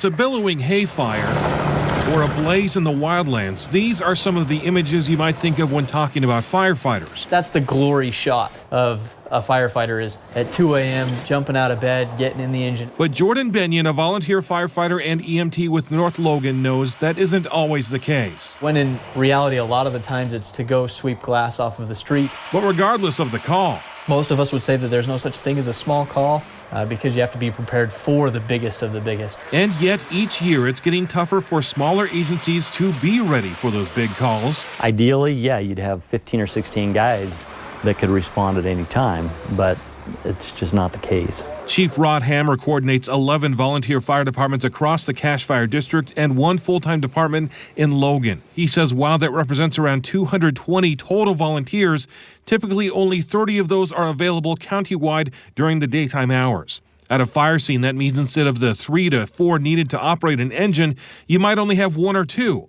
It's a billowing hay fire or a blaze in the wildlands. These are some of the images you might think of when talking about firefighters. That's the glory shot of a firefighter, is at 2 a.m. jumping out of bed, getting in the engine. But Jordan Benyon, a volunteer firefighter and EMT with North Logan, knows that isn't always the case. When in reality, a lot of the times it's to go sweep glass off of the street. But regardless of the call, most of us would say that there's no such thing as a small call because you have to be prepared for the biggest of the biggest. And yet each year it's getting tougher for smaller agencies to be ready for those big calls. Ideally, yeah, you'd have 15 or 16 guys that could respond at any time, but it's just not the case. Chief Rod Hammer coordinates 11 volunteer fire departments across the Cache Fire District and one full-time department in Logan. He says while that represents around 220 total volunteers, typically only 30 of those are available countywide during the daytime hours. At a fire scene, that means instead of the 3 to 4 needed to operate an engine, you might only have 1 or 2.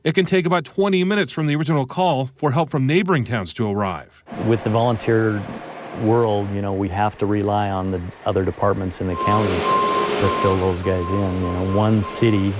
It can take about 20 minutes from the original call for help from neighboring towns to arrive. With the volunteer world, you know, we have to rely on the other departments in the county to fill those guys in. You know, one city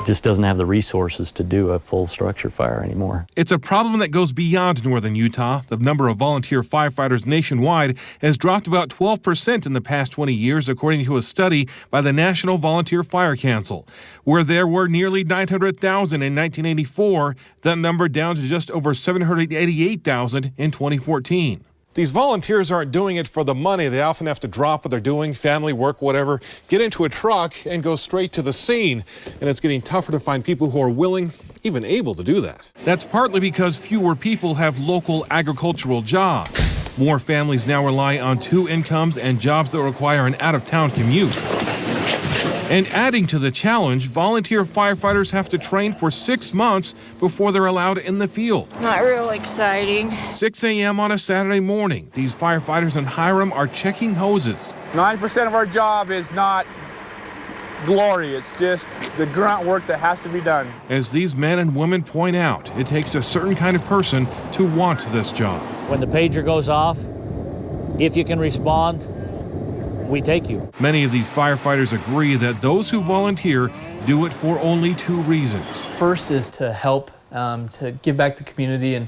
just doesn't have the resources to do a full structure fire anymore. It's a problem that goes beyond northern Utah. The number of volunteer firefighters nationwide has dropped about 12% in the past 20 years, according to a study by the National Volunteer Fire Council. Where there were nearly 900,000 in 1984, that number down to just over 788,000 in 2014. These volunteers aren't doing it for the money. They often have to drop what they're doing, family, work, whatever, get into a truck and go straight to the scene. And it's getting tougher to find people who are willing, even able to do that. That's partly because fewer people have local agricultural jobs. More families now rely on 2 incomes and jobs that require an out-of-town commute. And adding to the challenge, volunteer firefighters have to train for 6 months before they're allowed in the field. Not real exciting. 6 a.m. on a Saturday morning, these firefighters in Hiram are checking hoses. 9% of our job is not glory. It's just the grunt work that has to be done. As these men and women point out, it takes a certain kind of person to want this job. When the pager goes off, if you can respond, we take you. Many of these firefighters agree that those who volunteer do it for only 2 reasons. First is to help, to give back to the community, and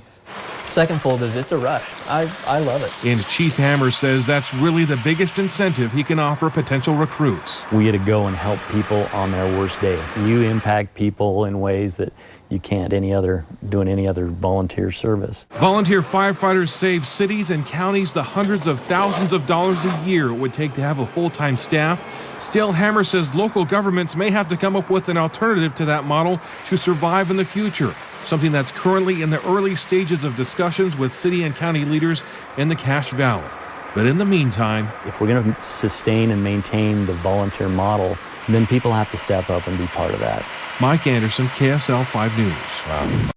secondfold is it's a rush. I love it. And Chief Hammer says that's really the biggest incentive he can offer potential recruits. We get to go and help people on their worst day. You impact people in ways that you can't doing any other volunteer service. Volunteer firefighters save cities and counties the hundreds of thousands of dollars a year it would take to have a full-time staff. Still, Hammer says local governments may have to come up with an alternative to that model to survive in the future, something that's currently in the early stages of discussions with city and county leaders in the Cache Valley. But in the meantime, if we're going to sustain and maintain the volunteer model, then people have to step up and be part of that. Mike Anderson, KSL 5 News.